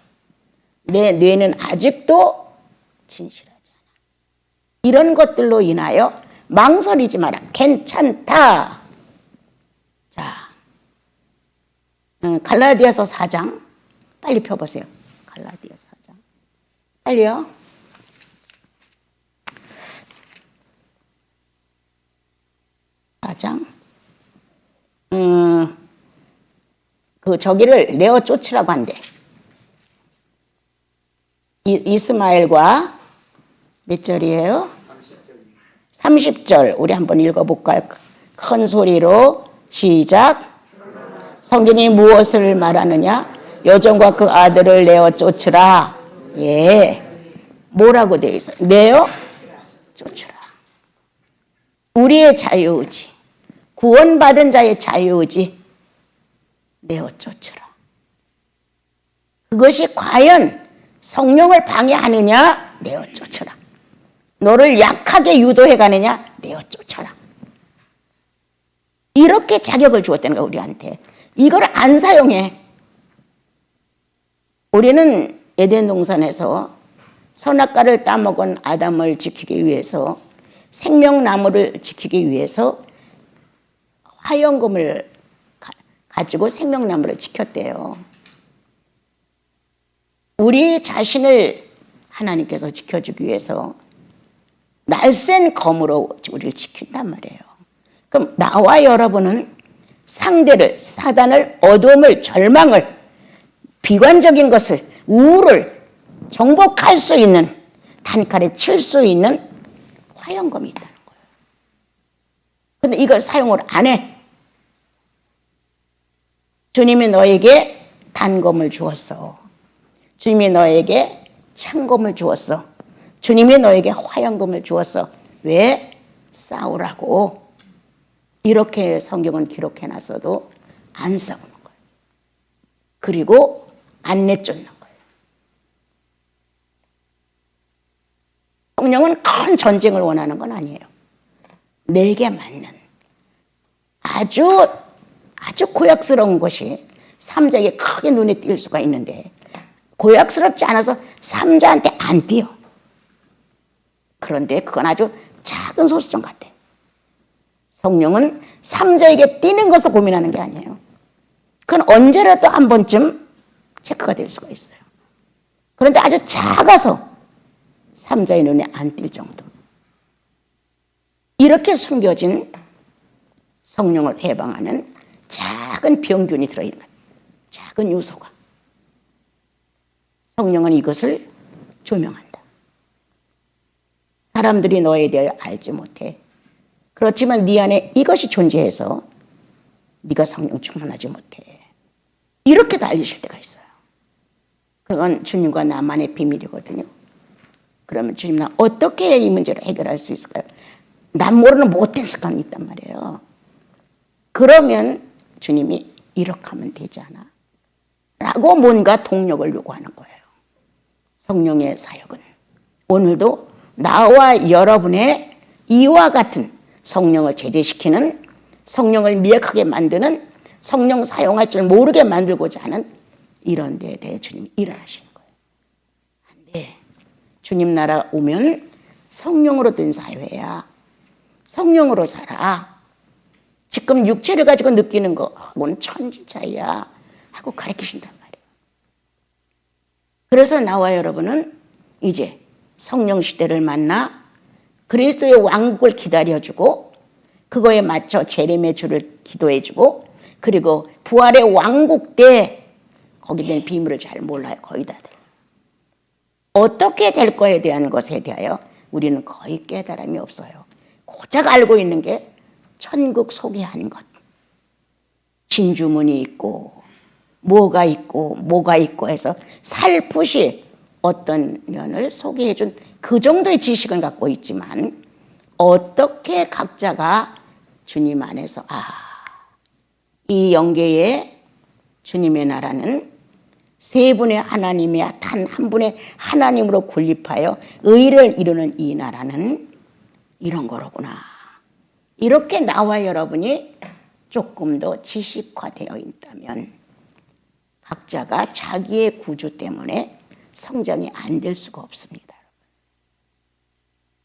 내 뇌는 아직도 진실하지 않아. 이런 것들로 인하여 망설이지 마라. 괜찮다. 자, 갈라디아서 4장 빨리 펴보세요. 갈라디아 4장 빨리요. 저기를 내어 쫓으라고 한대. 이스마엘과 몇 절이에요? 30절. 우리 한번 읽어볼까요? 큰 소리로 시작. 성경이 무엇을 말하느냐? 여종과 그 아들을 내어 쫓으라. 예. 뭐라고 되어 있어요? 내어 쫓으라. 우리의 자유의지, 구원받은 자의 자유의지 내어 쫓으라. 그것이 과연 성령을 방해하느냐? 내어 쫓으라. 너를 약하게 유도해 가느냐? 내어 쫓아라. 이렇게 자격을 주었다는 거야, 우리한테. 이걸 안 사용해. 우리는 에덴 동산에서 선악과를 따먹은 아담을 지키기 위해서, 생명나무를 지키기 위해서 화영금을 가지고 생명나무를 지켰대요. 우리 자신을 하나님께서 지켜주기 위해서 날쌘 검으로 우리를 지킨단 말이에요. 그럼 나와 여러분은 상대를, 사단을, 어둠을, 절망을, 비관적인 것을, 우울을 정복할 수 있는, 단칼에 칠 수 있는 화영검이 있다는 거예요. 근데 이걸 사용을 안 해. 주님이 너에게 단검을 주었어. 주님이 너에게 창검을 주었어. 주님이 너에게 화영검을 주었어. 왜? 싸우라고. 이렇게 성경은 기록해 놨어도 안 싸우는 거예요. 그리고 안 내쫓는 거예요. 성령은 큰 전쟁을 원하는 건 아니에요. 내게 맞는 아주 고약스러운 것이 삼자에게 크게 눈에 띌 수가 있는데 고약스럽지 않아서 삼자한테 안 띄어. 그런데 그건 아주 작은 소수점 같아. 성령은 삼자에게 띄는 것을 고민하는 게 아니에요. 그건 언제라도 한 번쯤 체크가 될 수가 있어요. 그런데 아주 작아서 삼자의 눈에 안 띌 정도. 이렇게 숨겨진 성령을 해방하는 작은 병균이 들어있는 거예요. 작은 요소가. 성령은 이것을 조명한다. 사람들이 너에 대하여 알지 못해. 그렇지만 네 안에 이것이 존재해서 네가 성령 충만하지 못해. 이렇게 알리실 때가 있어요. 그건 주님과 나만의 비밀이거든요. 그러면 주님, 나 어떻게 해야 이 문제를 해결할 수 있을까요? 난 모르는 못된 습관이 있단 말이에요. 그러면 주님이 이렇게 하면 되지 않아? 라고 뭔가 동력을 요구하는 거예요. 성령의 사역은 오늘도 나와 여러분의 이와 같은 성령을 제재시키는, 성령을 미약하게 만드는, 성령 사용할 줄 모르게 만들고자 하는 이런 데에 대해 주님이 일어나시는 거예요. 안 돼. 주님 나라 오면 성령으로 된 사회야. 성령으로 살아. 지금 육체를 가지고 느끼는 거하고는 천지 차이야 하고 가르치신단 말이에요. 그래서 나와 여러분은 이제 성령 시대를 만나 그리스도의 왕국을 기다려주고 그거에 맞춰 재림의 주를 기도해주고 그리고 부활의 왕국 때 거기에 대한 비밀을 잘 몰라요. 거의 다들. 어떻게 될 거에 대한 것에 대하여 우리는 거의 깨달음이 없어요. 고작 알고 있는 게 천국 소개하는 것. 진주문이 있고 뭐가 있고 해서 살풋이 어떤 면을 소개해준 그 정도의 지식은 갖고 있지만 어떻게 각자가 주님 안에서 이 영계에 주님의 나라는 세 분의 하나님이 단 한 분의 하나님으로 군립하여 의를 이루는 이 나라는 이런 거로구나. 이렇게 나와 여러분이 조금 더 지식화되어 있다면 각자가 자기의 구주 때문에 성장이 안 될 수가 없습니다.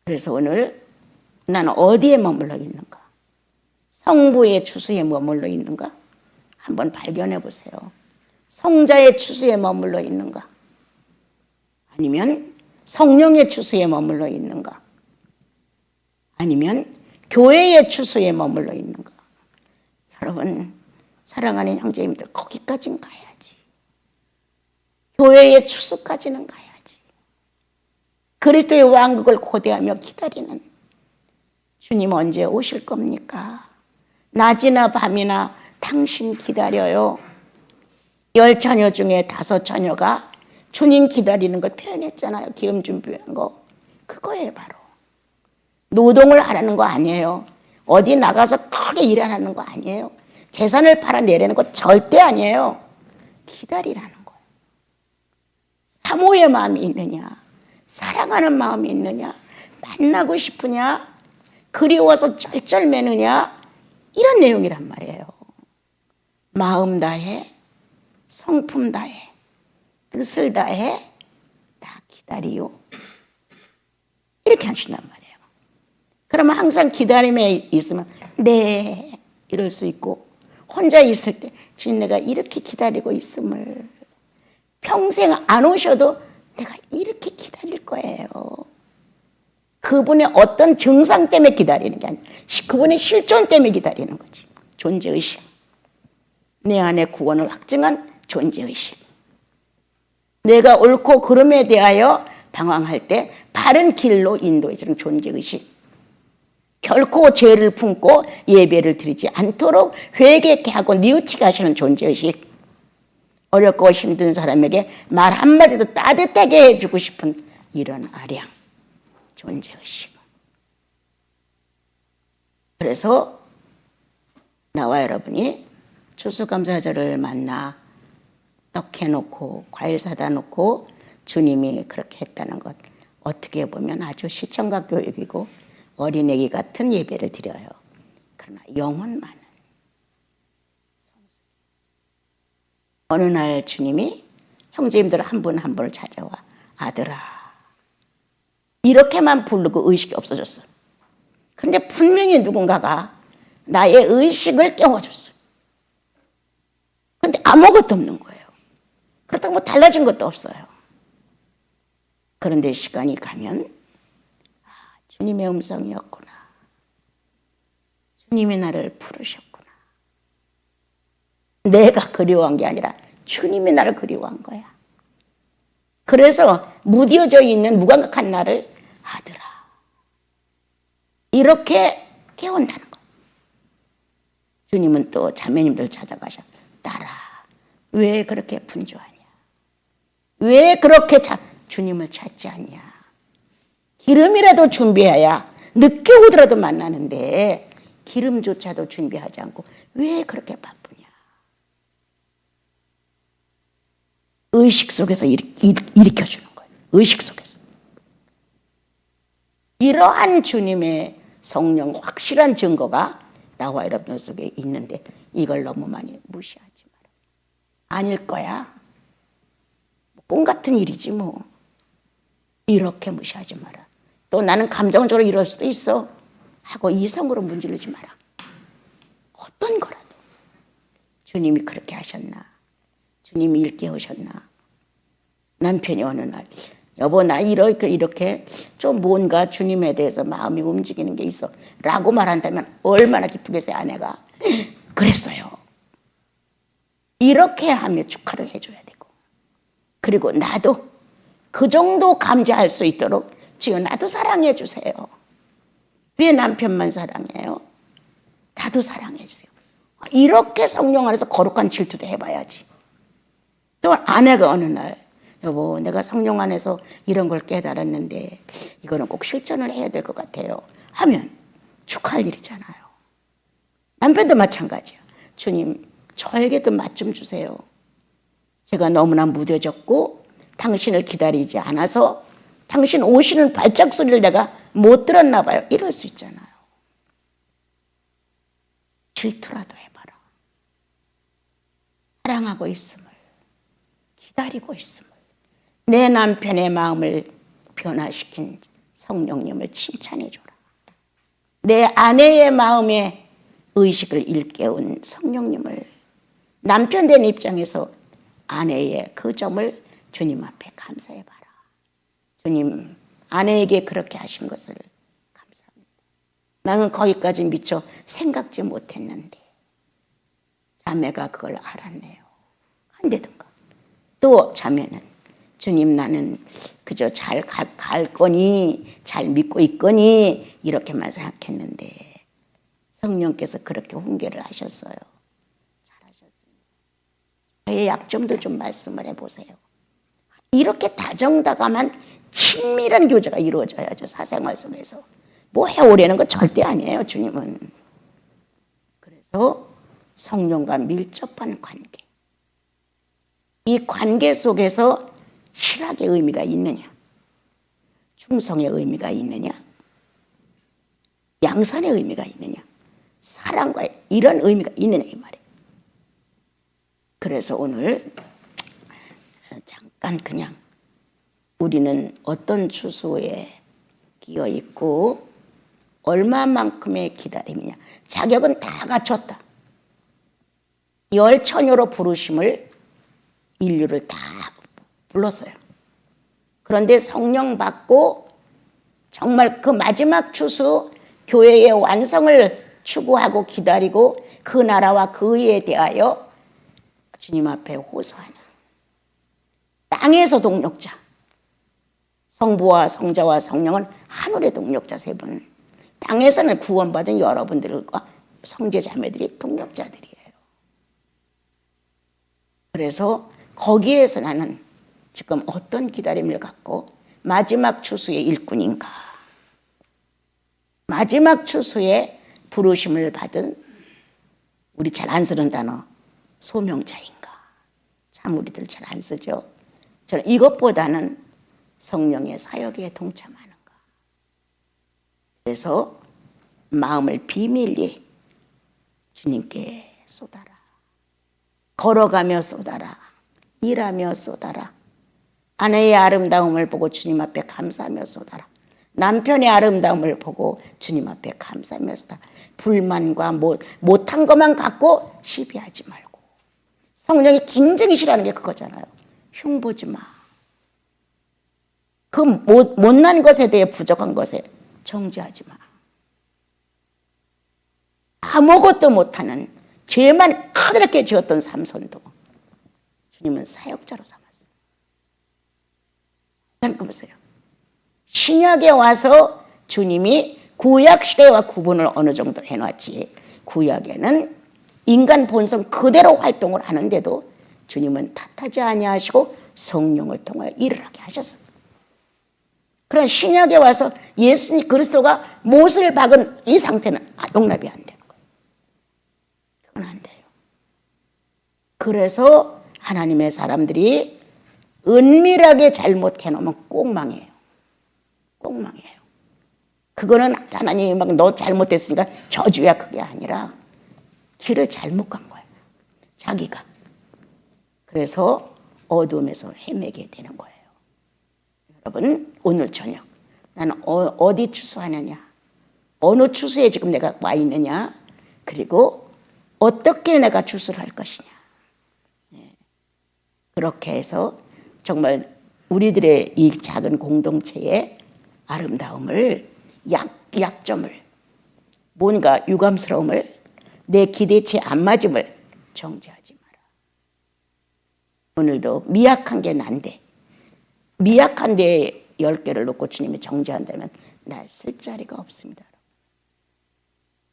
그래서 오늘 나는 어디에 머물러 있는가? 성부의 추수에 머물러 있는가? 한번 발견해 보세요. 성자의 추수에 머물러 있는가? 아니면 성령의 추수에 머물러 있는가? 아니면 교회의 추수에 머물러 있는가? 여러분, 사랑하는 형제님들, 거기까지는 가야지. 교회의 추수까지는 가야지. 그리스도의 왕국을 고대하며 기다리는 주님 언제 오실 겁니까? 낮이나 밤이나 당신 기다려요. 10처녀 중에 5처녀가 주님 기다리는 걸 표현했잖아요. 기름 준비한 거. 그거예요, 바로. 노동을 하라는 거 아니에요. 어디 나가서 크게 일하라는 거 아니에요. 재산을 팔아내라는 거 절대 아니에요. 기다리라는 거예요. 사모의 마음이 있느냐? 사랑하는 마음이 있느냐? 만나고 싶으냐? 그리워서 쩔쩔매느냐? 이런 내용이란 말이에요. 마음 다해, 성품 다해, 뜻을 다해, 다 기다리요. 이렇게 하신단 말이에요. 그러면 항상 기다림에 있으면 네 이럴 수 있고 혼자 있을 때 주님 내가 이렇게 기다리고 있음을 평생 안 오셔도 내가 이렇게 기다릴 거예요. 그분의 어떤 증상 때문에 기다리는 게 아니라 그분의 실존 때문에 기다리는 거지. 존재의식. 내 안에 구원을 확증한 존재의식. 내가 옳고 그름에 대하여 방황할 때 바른 길로 인도해주는 존재의식. 결코 죄를 품고 예배를 드리지 않도록 회개케 하고 뉘우치게 하시는 존재의식. 어렵고 힘든 사람에게 말 한마디도 따뜻하게 해주고 싶은 이런 아량. 존재의식. 그래서 나와 여러분이 추수감사절을 만나 떡 해놓고 과일 사다 놓고 주님이 그렇게 했다는 것 어떻게 보면 아주 시청각 교육이고 어린애기 같은 예배를 드려요. 그러나 영혼만은 어느 날 주님이 형제님들 한 분 한 분을 찾아와 아들아 이렇게만 부르고 의식이 없어졌어. 근데 분명히 누군가가 나의 의식을 깨워줬어. 근데 아무것도 없는 거예요. 그렇다고 뭐 달라진 것도 없어요. 그런데 시간이 가면 주님의 음성이었구나. 주님이 나를 부르셨구나. 내가 그리워한 게 아니라 주님이 나를 그리워한 거야. 그래서 무뎌져 있는 무감각한 나를 아들아 이렇게 깨운다는 거야. 주님은 또 자매님들 찾아가셔. 딸아 왜 그렇게 분주하냐. 왜 그렇게 주님을 찾지 않냐. 기름이라도 준비해야 늦게 오더라도 만나는데 기름조차도 준비하지 않고 왜 그렇게 바쁘냐. 의식 속에서 일으켜주는 거예요. 의식 속에서. 이러한 주님의 성령 확실한 증거가 나와 여러분 속에 있는데 이걸 너무 많이 무시하지 마라. 아닐 거야. 꿈 같은 일이지 뭐. 이렇게 무시하지 마라. 또 나는 감정적으로 이럴 수도 있어 하고 이성으로 문지르지 마라. 어떤 거라도 주님이 그렇게 하셨나. 주님이 일깨우셨나. 남편이 어느 날 여보 나 이렇게 좀 뭔가 주님에 대해서 마음이 움직이는 게 있어 라고 말한다면 얼마나 기쁘겠어요. 아내가 그랬어요. 이렇게 하며 축하를 해줘야 되고 그리고 나도 그 정도 감지할 수 있도록 주여 나도 사랑해 주세요. 왜 남편만 사랑해요? 나도 사랑해 주세요. 이렇게 성령 안에서 거룩한 질투도 해봐야지. 또 아내가 어느 날 여보 내가 성령 안에서 이런 걸 깨달았는데 이거는 꼭 실천을 해야 될 것 같아요 하면 축하할 일이잖아요. 남편도 마찬가지야. 주님 저에게도 맛 좀 주세요. 제가 너무나 무뎌졌고 당신을 기다리지 않아서 당신 오시는 발작 소리를 내가 못 들었나 봐요. 이럴 수 있잖아요. 질투라도 해봐라. 사랑하고 있음을 기다리고 있음을 내 남편의 마음을 변화시킨 성령님을 칭찬해줘라. 내 아내의 마음에 의식을 일깨운 성령님을 남편 된 입장에서 아내의 그 점을 주님 앞에 감사해봐라. 주님 아내에게 그렇게 하신 것을 감사합니다. 나는 거기까지 미처 생각지 못했는데 자매가 그걸 알았네요. 한대든가. 또 자매는 주님 나는 그저 잘 갈 거니 잘 믿고 있거니 이렇게만 생각했는데 성령께서 그렇게 훈계를 하셨어요. 잘하셨습니다. 저의 약점도 좀 말씀을 해보세요. 이렇게 다정다감한 친밀한 교제가 이루어져야죠. 사생활 속에서. 뭐 해오려는 건 절대 아니에요. 주님은. 그래서 성령과 밀접한 관계. 이 관계 속에서 실학의 의미가 있느냐, 충성의 의미가 있느냐, 양선의 의미가 있느냐, 사랑과 이런 의미가 있느냐 이 말이에요. 그래서 오늘 잠깐 그냥 우리는 어떤 추수에 끼어 있고 얼마만큼의 기다림이냐. 자격은 다 갖췄다. 열처녀로 부르심을 인류를 다 불렀어요. 그런데 성령 받고 정말 그 마지막 추수 교회의 완성을 추구하고 기다리고 그 나라와 그 의에 대하여 주님 앞에 호소하는 땅에서 동력자, 성부와 성자와 성령은 하늘의 동력자 세 분, 땅에서는 구원받은 여러분들과 성제자매들이 동력자들이에요. 그래서 거기에서 나는 지금 어떤 기다림을 갖고 마지막 추수의 일꾼인가, 마지막 추수의 부르심을 받은, 우리 잘 안 쓰는 단어 소명자인가. 참 우리들 잘 안 쓰죠. 저는 이것보다는 성령의 사역에 동참하는가. 그래서 마음을 비밀리 주님께 쏟아라. 걸어가며 쏟아라. 일하며 쏟아라. 아내의 아름다움을 보고 주님 앞에 감사하며 쏟아라. 남편의 아름다움을 보고 주님 앞에 감사하며 쏟아라. 불만과 못한 것만 갖고 시비하지 말고. 성령이 굉장히 싫어하는 게 그거잖아요. 흉보지 마. 그 못난 것에 대해 부족한 것에 정죄하지 마. 아무것도 못하는 죄만 커다랗게 지었던 삼손도 주님은 사역자로 삼았어요. 생각해 보세요. 신약에 와서 주님이 구약 시대와 구분을 어느 정도 해놨지. 구약에는 인간 본성 그대로 활동을 하는데도 주님은 탓하지 아니하시고 성령을 통하여 일을 하게 하셨어요. 그런 신약에 와서 예수님 그리스도가 못을 박은 이 상태는 용납이 안 되는 거예요. 그건 안 돼요. 그래서 하나님의 사람들이 은밀하게 잘못해놓으면 꼭 망해요. 꼭 망해요. 그거는 하나님이 막 너 잘못했으니까 저주야 그게 아니라 길을 잘못 간 거예요. 자기가. 그래서 어둠에서 헤매게 되는 거예요. 여러분 오늘 저녁 나는 어디 추수하느냐, 어느 추수에 지금 내가 와 있느냐, 그리고 어떻게 내가 추수를 할 것이냐. 그렇게 해서 정말 우리들의 이 작은 공동체의 아름다움을 약점을 뭔가 유감스러움을 내 기대치에 안 맞음을 정죄하지 마라. 오늘도 미약한 게 난데 미약한 데에 10개를 놓고 주님이 정죄한다면 날 쓸 자리가 없습니다.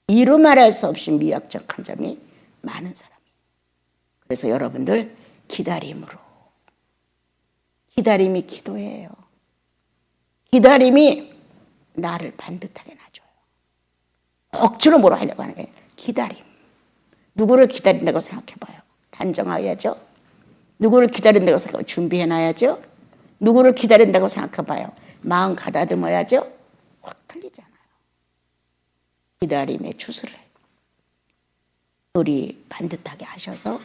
이루 말할 수 없이 미약적한 점이 많은 사람이에요. 그래서 여러분들 기다림으로. 기다림이 기도예요. 기다림이 나를 반듯하게 놔줘요. 억지로 뭐로 하려고 하는 거예요. 기다림. 누구를 기다린다고 생각해봐요. 단정해야죠. 누구를 기다린다고 생각하면 준비해놔야죠. 누구를 기다린다고 생각해봐요. 마음 가다듬어야죠. 확 틀리잖아요. 기다림의 추수를 우리 반듯하게 하셔서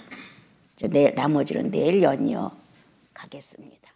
나머지는 내일 연이어 가겠습니다.